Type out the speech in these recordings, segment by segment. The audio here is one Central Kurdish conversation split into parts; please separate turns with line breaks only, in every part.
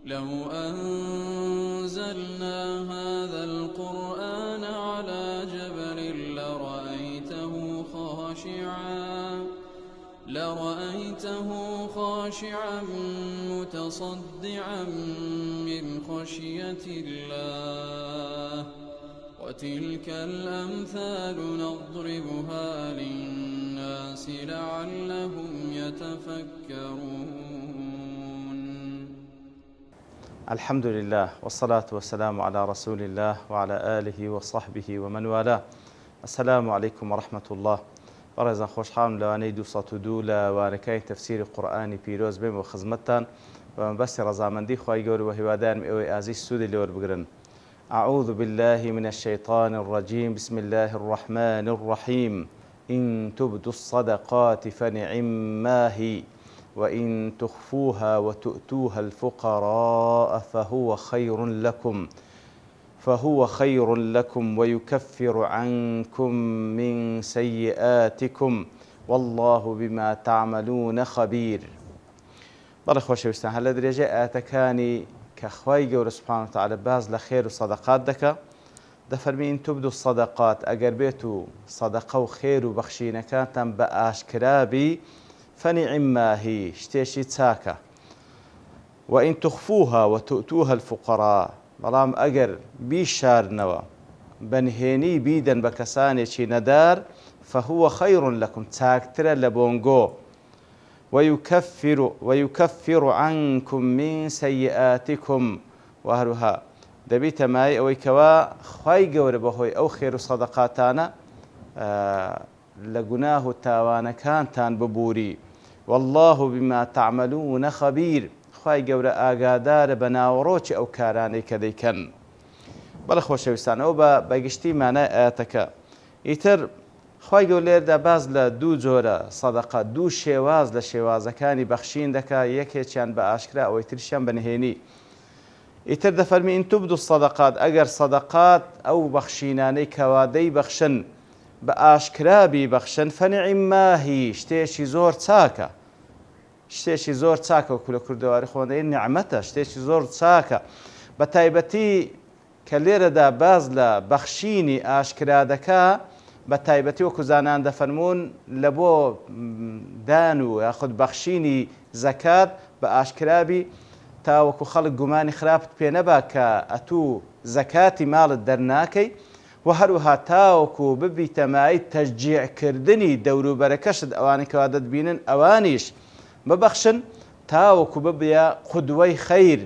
لو أنزلنا هذا القرآن على جبل لرأيته خاشعا متصدعا من خشية الله وتلك الأمثال نضربها للناس لعلهم يتفكرون.
الحمد لله والصلاة والسلام على رسول الله وعلى آله وصحبه ومن والاه. السلام عليكم ورحمة الله. بەڕێزان خۆشحاڵم لەوانەی 202 لە وانەکانی تەفسیری قورئانی پیرۆز بێم و خزمەتتان بە مەبەستی ڕەزامەندی خوای گەورە و هیوادارم ئێوەی ئازیز سوودی لێوەربگرن. أعوذ بالله من الشيطان الرجيم. بسم الله الرحمن الرحيم. إن تبدوا الصدقات فنعما هي وإن تخفوها وتؤتوها الفقراء فهو خير لكم ويكفر عنكم من سيئاتكم والله بما تعملون خبير. بەڵێ خۆشەویستان، هەر لە درێژەی ئاەتەکانی کە خوای گەورە سوبحانە وتەعالە باز لە خێر و سەدەقات دەکا، دەفەرمی ئین تبدوا الصدقات، ئەگەر بێت و سەدەقە و خێر و بەخشینەکانتان بە ئاشکرابی، فنعما هی، شتێکی چاکە. وإن تخفوها وتؤتوها الفقراء، بەڵام ئەگەر بیشارنەوە بەنهێنی بیدەن بە کەسانێکی نەدار، فهو خير لكم، چاکترە لە بۆنگۆ. ويكفر عنكم من سيئاتكم، وهروها دەبیتە مای ئەوەی کەوا خوای گەورە بەهۆی ئەو خێر و سەدەقاتانە لە گوناه و تاوانەکانتان ببووری. والله بما تعملون خبير، خوای گەورە ئاگادارە بە ناوەڕۆکی ئەو کارانەی کە دەیکەن. بەڵێ خۆشەویستان، ئەو بە بەگشتی مانای ئاەتەکە. ئیتر خوای گەورە لێردا باز لە دوو جۆرە سەدەقە، دوو شێواز لە شێوازەکانی بەخشین دەکا، یەکێکیان بە ئاشکرا ئەوەی تریشیان بەنهێنی. ئیتر دەفەرمی ئین تبدوا الصدقات، ئەگەر سەدەقات ئەو بەخشینانەی کەوا دەیبەخشن بە ئاشکرابی بەخشن، فەنعما هی، شتێکی زۆر چاکە. شتێکی زۆر چاکە، وەکو لە کوردەواری خۆندەی نیعمەتە، شتێکی زۆر چاکە. بە تایبەتی کە لێرەدا باز لە بەخشینی ئاشکرا دەکا، بە تایبەتی وەکو زانان دەفەرمون لە بۆ دان و یاخود بەخشینی زەکات بە ئاشکرابی، تا وەکو خەڵک گومانی خراپت پێ نەبا کە ئەتوو زەکاتی ماڵت دەرناکەی، و هەروەها تاوەکو ببیتە مای تەشجیعکردنی دەوروبەرەکەشت، ئەوانەی کەوا دەتبینن ئەوانیش ببەخشن، تاوەکو ببیە قودوەی خەیر.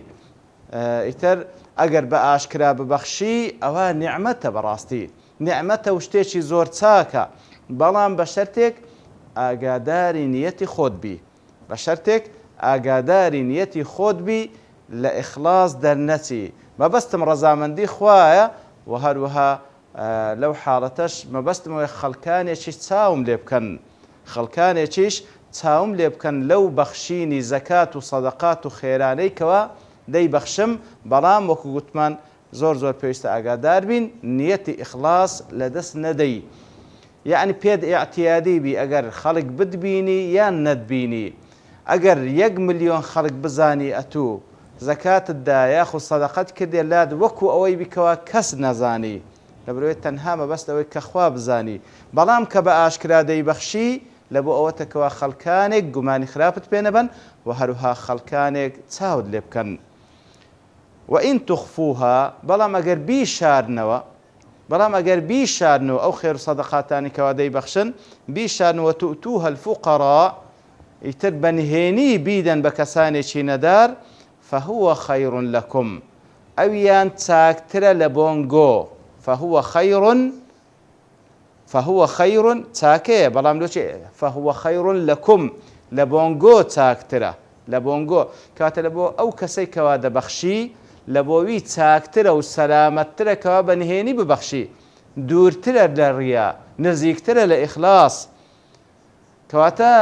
ئیتر ئەگەر بە ئاشکرا ببەخشی، ئەوە نیعمەتە، بەڕاستی نیعمەتە و شتێکی زۆر چاکە، بەڵام بە شەرتێک ئاگاداری نیەتی خۆت بی، بە شەرتێک ئاگاداری نیەتی خۆت بی، لە ئیخلاس دەرنەچی. مەبەستم ڕەزامەندی خوایە، و هەروەها لەو حاڵەتەش مەبەستمەوەی خەڵکانێکیش چاوم لێ بکەن، خەڵکانێکیش چاوم لێ بکەن لەو بەخشینی زەکات و سەدەقات و خێرانەی کەوا دەیبەخشم، بەڵام وەکو گوتمان زۆر زۆر پێویستە ئاگادار بین نیەتی ئیخلاس لەدەست نەدەی. یعنی پێت ئیعتیادی بی، ئەگەر خەڵک بتبینی یان نەتبینی، ئەگەر 1 ملیۆن خەڵک بزانی ئەتوو زەکاتتدا یاخود سەدەقەت کردێ لات، وەکو ئەوەی بیکەوە کەس نەزانی، لەبەرەوەی تەنها مەبەست ئەوەی کە خوا بزانی. بەڵام کە بە ئاشکرا دەیبەخشی، لە بۆ ئەوەتەکەوە خەڵکانێک گومانی خراپت پێ نەبن، و هەروها خەڵکانێک چاوت لێ بکەن. وئین تخفوها، بەڵام ئەگەر بیشارنەوە ئەو خێر و سەدەقاتانی کەوا دەیبەخشن، بیشارنەوە تؤتوها الفقراء، ئیتر بەنهێنی بیدەن بە کەسانێکی نەدار، فهو خير لكم، ئەویان چاکترە لە بۆنگۆ. فهو خير چاکەیە، بەڵام لۆچێ فهو خير لكم، لە بۆنگۆ چاکترە، لە بۆنگۆ کاتە لە بۆ ئەو کەسەی کەوا دەبەخشی، لە بۆوی چاکترە و سەلامەتترە کەوا بەنهێنی ببەخشی، دوورترە لە ڕیا، نزیکترە لە ئیخلاس. کەواتە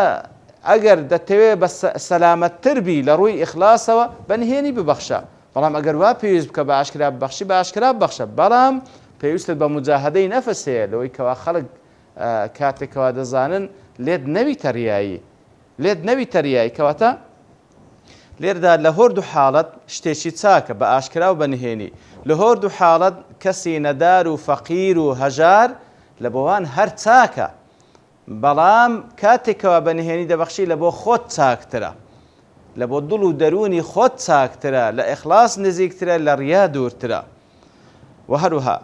ئەگەر دەتەوێت بە سەلامەتتر بی لە ڕووی ئیخلاسەوە، بەنهێنی ببەخشە. بەڵام ئەگەر وا پێویست بکە بە ئاشکرا ببەخشی، بە ئاشکرا ببەخشە، بەڵام پێویستت بە مجاهدەی نەفس هەیە، لەوەی کەوا خەڵک کاتێکەوە دەزانن لێت نەویتە ریایی، کەواتە لێردا لە هۆردوو حاڵەت شتێکی چاکە بە ئاشکرا و بەنهێنی لە هۆردوو حاڵەت کەسی نەدار و فەقیر و هەژار لە بۆوان هەر چاکە بەڵام کاتێکەوە بەنهێنی دەبەخشی لە بۆ خۆت چاکترە لە بۆ دڵ و دەرونی خۆت چاکترە لە ئیخلاس نزیکترە لە ڕیا دوورترە و هەروها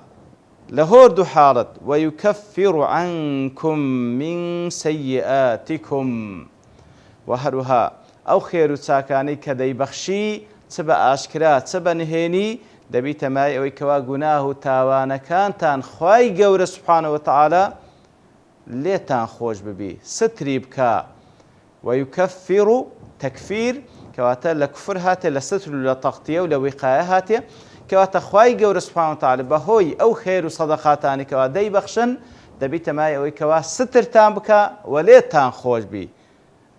لە هۆردوو حاڵەت وەیوکەفیڕ عنکم من سەیئاتیکم و هەروها ئەو خێر و چاکانەی کە دەیبەخشی چ بە ئاشکرا چ بە نهێنی دەبیتە مای ئەوەی کەوا گوناه و تاوانەکانتان خوای گەورە سوبحانەهو وتەعالا لێتان خۆش ببی ستری بکە وەیوکەفیڕ تەکفیر کەواتە لە کوفر هاتێ لە ستر و لە تەغتیە و لە ویقایە هاتێ کەواتە خوای گەورە سوبحانەهو وتەعالا بەهۆی ئەو خێر و سەدەقاتانی کەوا دەیبەخشن دەبیتە مای ئەوەی کەوا سترتان بکە و لێتان خۆش بی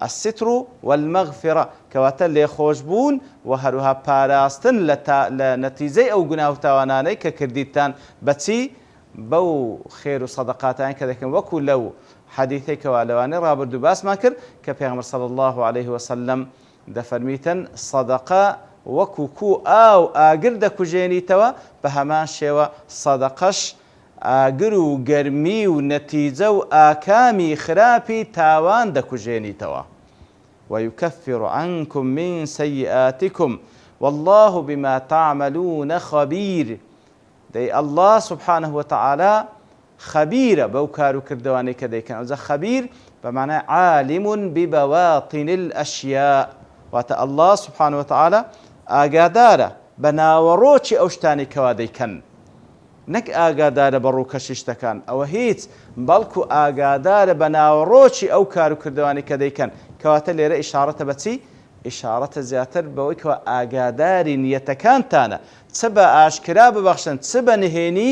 الستر والمغفرة کەواتە لێخۆشبوون و هەروها پاراستن لە نەتیجەی ئەو گوناه و تاوانانەی کە کردیتان بەچی بەو خێر و سەدەقاتانی کە دەکەن وەکو لەو حەدیثەی کەوا لەوانەی ڕابردوو باسمان کرد کە پێغەمبەر صلی الله عليه وسلم دەفەرمیتن سەدەقە وەکو کو ئاو ئاگر دەکوژێنیتەوە بە هەمان شێوە سەدەقەش ئاگر و گەرمی و نەتیجە و ئاکامی خراپی تاوان دەکوژێنیتەوە ويكفر عنكم من سيئاتكم والله بما تعملون خبير دەی الله سبحانه وتعالى خبيرە بەو کار و کردوانەی کە دەیکەن ئەوجا خەبیر بەمانای عالم ببواطن الأشياء واتە الله سبحانه وتعالى ئاگادارە بە ناوەڕۆکی ئەو شتانی کەوا دەیکەن نەک ئاگادارە بە ڕووکەشی شتەکان ئەوە هیچ بەڵکو ئاگادارە بە ناوەڕۆکی ئەو کار و کردوانی کە دەیکەن کەواتە لێرە ئیشارەتە بەچی ئیشارەتە زیاتر بەوەی کەوە ئاگاداری نیەتەکانتانە چ بە ئاشکرا ببەخشن چ بە نهێنی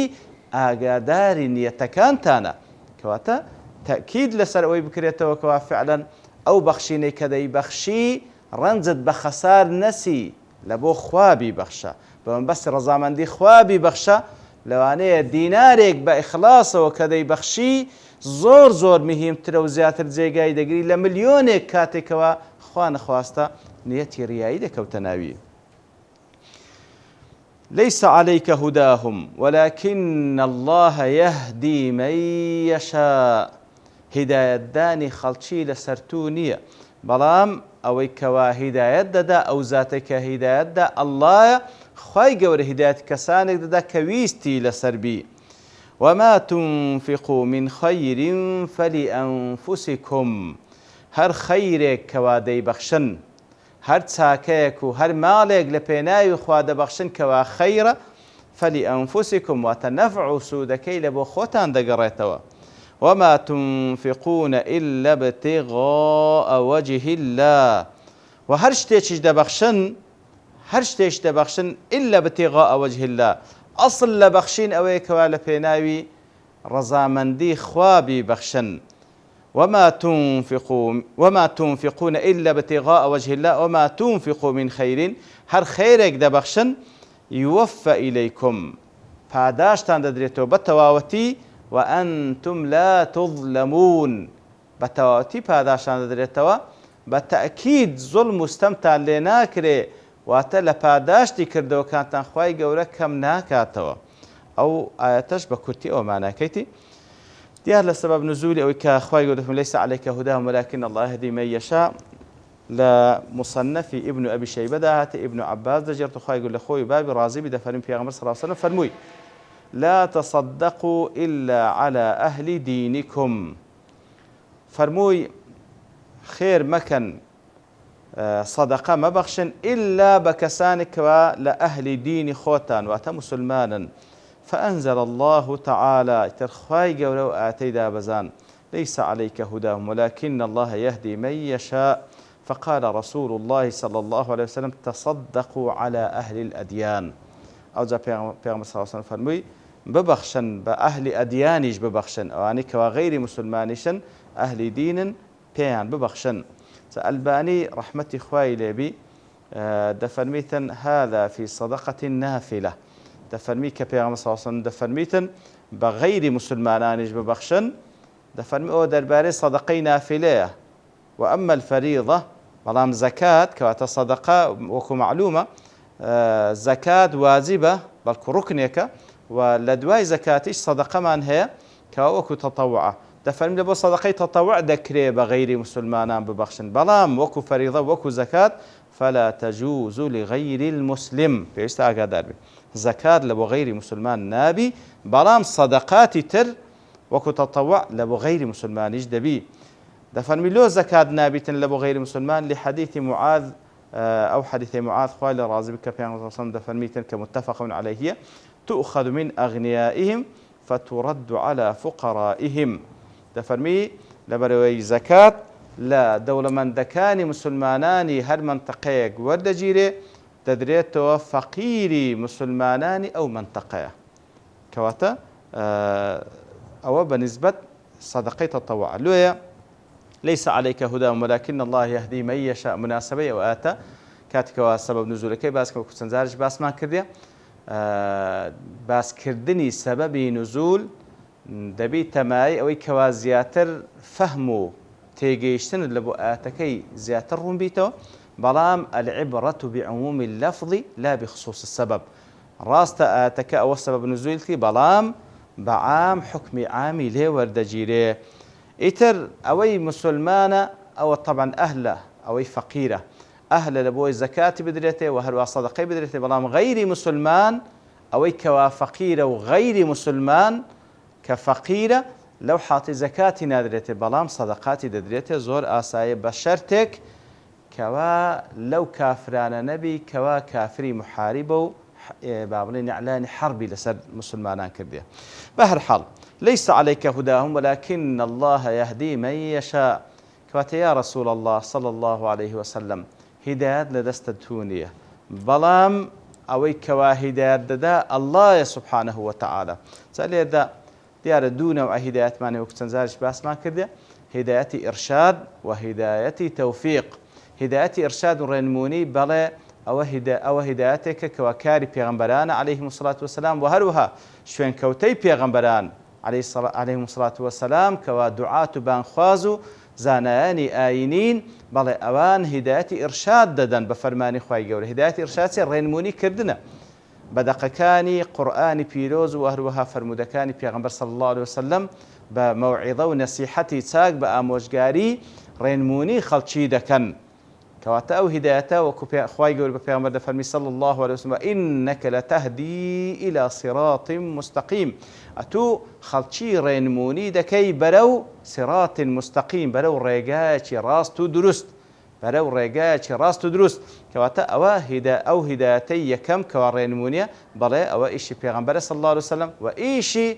ئاگاداری نیەتەکانتانە کەواتە تەکید لەسەر ئەوەی بکرێتەوە کەوا فعلەن ئەو بەخشینەی کە دەیبەخشی ڕەنجت بە خەسار نەسی لە بۆ خوا بیبەخشە بەمەبەستی ڕەزامەندی خوا بیبەخشە لەوانەیە دینارێک بە ئیخلاسەوە کە دەیبەخشی زۆر زۆر مهمترە و زیاتر جێگای دەگری لە ملیۆنێک کاتێکەوە خوا نەخواستە نیەتی ڕیایی دەکەوتە ناوی ليس عليك هداهم ولكن الله يهدي من يشاء هداية داني خەڵکی لەسەر تو نییە بەڵام ئەوەی کەوا هیدایەت دەدا ئەو زاتێک کە هیدایەت دا ئەڵڵایە خوای گەورە هیدایەت کەسانێک دەدا کە ویستی لەسەر بی وما تنفقوا من خير فلأنفسكم هەر خەیرێک کەوا دەیبەخشن هەر چاکەیەک و هەر ماڵێک لە پێناوی خوا دەبەخشن کەوا خەیرە فلأنفسكم واتە نەفع و سوودەکەی لە بۆ خۆتان دەگەڕێتەوە وما تنفقون إلا ابتغاء وجه الله وهر شتێکیش دەبەخشن إلا ابتغاء وجه الله ئەسڵ لە بەخشین ئەوەیە کەوا لە پێناوی ڕەزامەندی خوا بیبەخشن وما تنفقون إلا ابتغاء وجه الله وما تنفقوا من خير هر خيرك دبخشن يوفى إليكم پاداشتان دەدرێتەوە بە تەواوەتی وأنتم لا تظلمون بە تەواوەتی پاداشتان دەدرێتەوە بە تەئکید زوڵم و ستەمتان لێ ناکرێ واتە لە پاداشتی کردەوەکانتان خوای گەورە کەم ناکاتەوە ئەو ئاەتەش بە کورتی ئەوە ماناکەیتی دیار لە سەبەب نزولی ئەوەی کە خوای گەورە ليس عليك هداهم ولكن الله يهدي من يشاء لە مصنفی ابن أبي شيبة هاتە ابن عباس دەجێت خوای گەورە لە خۆی بابی ڕازی بی دەفەرمی پێغەمبەر صلی الله عليه وسلم فەرمووی لا تصدقوا إلا على أهل دينكم فەرمووی خێر مەکەن صدقة مبخشن إلا بكسانك لأهل دين خوتان واتى مسلمانا فأنزل الله تعالى ترخواي قولو آتيدا بزان ليس عليك هداهم ولكن الله يهدي من يشاء فقال رسول الله صلى الله عليه وسلم تصدقوا على أهل الأديان أو جاء بيغمبر صلى الله عليه وسلم فرمي ببخشن بأهل أديانيش ببخشن أوانيك وغير مسلمانيشن أهل دين بيان ببخشن الباني رحمتي خواي لبي دفرميتن هذا في صدقة نافلة دفرمي كبيغمبر صلى الله عليه وسلم دفرميتن بغير مسلمانانيش ببخشن دفرمي أو درباري صدقي نافلة وأما الفريضة بەڵام زەکات کەواتە سەدەقە وەکو معلومە زەکات واجبە بەڵکو ڕوکنێکە و لە دوای زەکاتیش سەدەقەمان هەیە کەوا وەکو تەتەووعە دەفەرمێ بۆ سەدەقەی تەتەووع دەکرێ بە غەیری مسلمانان ببەخشن بەڵام وەکو فەریضە وەکو زەکات فلا تجوز لغير المسلم پێویستە ئاگادار بێ زەکات لە بۆ غەیری مسلمان نابی بەڵام سەدەقاتی تر وەکو تەتەووع لە بۆ غەیری مسلمانیش دەبی دەفەرمی لۆ زەکات نابیتن لە بۆ غەیری مسلمان لحەدیثی معاذ أو حديث معاذ قال راضي بك في عن دفرميتن كمتفق عليه تؤخذ من أغنيائهم فترد على فقرائهم دفرمي لبروي زكاة لا دولة من دكاني مسلماناني هر منطقة ورد جيري تدريت فقيري مسلماناني أو منطقة كواتا أو بنسبة صدقة التطوع لويا ليس عليك هداهم ولكن الله يهدي من يشاء مناسبة وآتى كاتك سبب نزولك باس كوستنزارج باس ما كرديا باس كردني سبب نزول دبي تماي أو كوازياتر فهمو تيجيشتن لبو آتكي زياتر هم بيتو بلام العبرة بعموم اللفظ لا بخصوص السبب راست آتك أو سبب نزولك بلام بعام حكم عامي ليه وردجيري إتر أوي مسلمانة أو طبعا أهله أوي فقيرة أهل لبوي زكاة بدريته وهل صدقة بدريته بلام غير مسلمان أوي كوا فقيرة وغير مسلمان كفقيرة لو حاطي زكاة نادريته بلام صدقات ددريته زور آسايا بشرتك كوا لو كافران نبي كوا كافري محاربه بابلين إعلان حربي لسر مسلمان كرديه بهر حال ليس عليك هداهم ولكن الله يهدي من يشاء كوات يا رسول الله صلى الله عليه وسلم هدايات لدستتونية بلام أوي كوا هدايات دا الله سبحانه وتعالى سألي دا ديار دون هدايات ماني وكتنزارش باس ما كده هداية إرشاد وهداية توفيق هداية إرشاد رنموني بلا أو هدايتك كوكاري بيغمبران عليهم الصلاة والسلام وهروها شوين كوتي بيغمبران عليهم الصلاة والسلام كوا دعاة بانخوازو زاناني آينين بل أوان هداية إرشاد ددن بفرماني خواهي قولي هداية إرشاد سي رينموني كردنا بدقكاني قرآني بيروز وهروها فرمودكاني بيغمبر صلى الله عليه وسلم بموعظة ونصيحتي تاق بأموشقاري رينموني خلشي دكن كواتا أو هدايته وخواهي قولي بفيغمبر دفرمي صلى الله عليه وسلم إنك لتهدي إلى صراط مستقيم أتو خلشي رينموني دكي برو صراط مستقيم برو ريقاتي راستو درست برو ريقاتي راستو درست كواتا أو هدايتي يكم كوا رينمونيا بلي أو إيشي بيغمبر صلى الله عليه وسلم وإيشي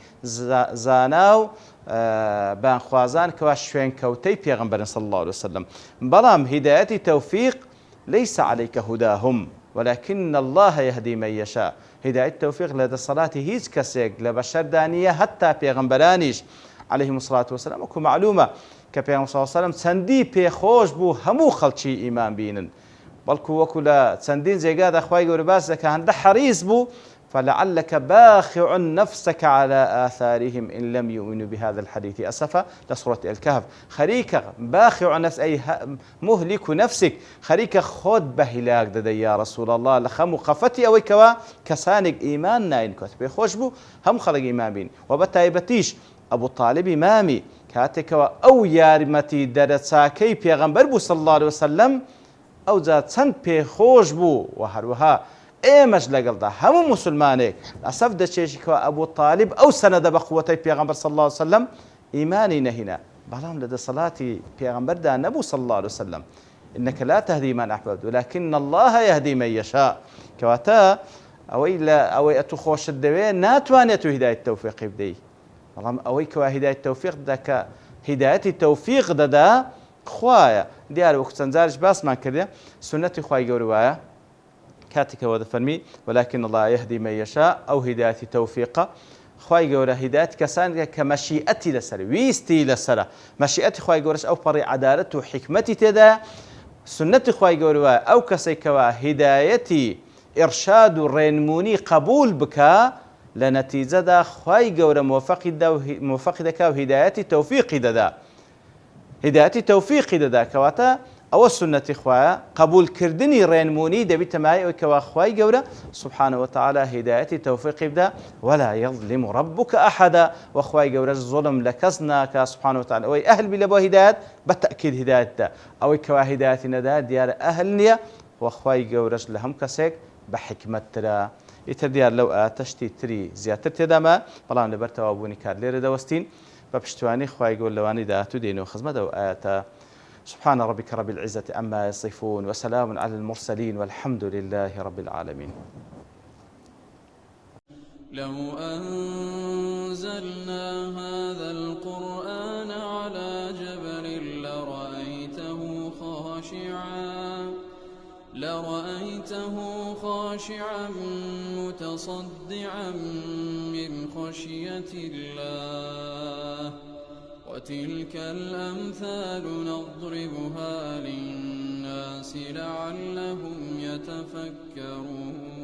زاناو بان خوازان كوا شوين كوتي بيغمبر صلى الله عليه وسلم بلام هداية توفيق ليس عليك هداهم ولكن الله يهدي من يشاء هداية التوفيق لدى الصلاة هيج كسيق لبشر دانية حتى بيغمبرانيش عليهم الصلاة والسلام وكو معلومة كبيغمبر صلى الله عليه وسلم سندي بيخوش بو همو خلشي إيمان بينن بلكو وكو لا سندين زي قاد أخواي قرباس لك هنده حريص بو فلعلك باخع نفسك على آثارهم إن لم يؤمنوا بهذا الحديث أسفا لسورة الكهف خريك باخع نفس أي مهلك نفسك خريك خود بهلاك ددي يا رسول الله لخم قفتي أو كوا كسانك إيمان ناين كتب خوشبو هم خلق إيمان بين وبتايبتيش أبو طالب إمامي كاتك أو يارمتي درساكي بيغمبر بو صلى الله عليه وسلم أو ذات سند بيخوشبو وهروها ئێمەش لەگەڵدا هەموو مسلمانێک ئەسەف دەچێژیکەوە ئەبوو طالب ئەو سەنەدە بە قووەتەی پێغەمبەر صلی الله عليه وسلم ئیمانی نەهێنا بەڵام لە دەسەڵاتی پێغەمبەردا نەبوو صلی الله عليه وسلم إنك لا تهدي من أحببت ولكن الله يهدي من يشاء كواتا ئەوەی ئەتو خۆشت دەوێ ناتوانێت و هیدایەت تەوفیقی بدەی بەڵام ئەوەی کەوا هیدایەت تەوفیق دەدا کە هیدایەتی تەوفیق دەدا خوایە دیارە وەکو چەند جارش باسمان کردێ سنەتی خوای گەورە وایە كاتك ودفرمي ولكن الله يهدي من يشاء أو هداية توفيق خواي جورا هداية كسان كمشيئتي لسر ويستي لسر مشيئتي خواي جورش أو بري عدالته وحكمتي تدا سنة خواي جورا أو كسيكوا هدايتي إرشاد الرينموني قبول بك لنتيجة دا خواي جورا موفق دا وهدايتي توفيق دا هدايتي توفيق دا كواتا أو السنة إخوة قبول كردني رينموني دبيت معي وكواخواي جورا سبحانه وتعالى هدايتي توفيق يبدا ولا يظلم ربك أحدا وأخواي جورا الظلم لكزنا سبحانه وتعالى وي أهل بلبو هدايات بالتأكيد هداية دا أو كوا هداية ندا ديار أهلنيا وأخواي جورا لهم كسيك بحكمة ترى يتديار لو تشتي تري زيادة تدما بلان لبرتا وابوني كار ليرة دوستين ببشتواني خواي يقول لواني دا تدينو خزمة وآتا سبحان ربك رب العزة عما يصفون وسلام على المرسلين والحمد لله رب العالمين.
لو أنزلنا هذا القرآن على جبل لرأيته خاشعا متصدعا من خشية الله وتلك الأمثال نضربها للناس لعلهم يتفكرون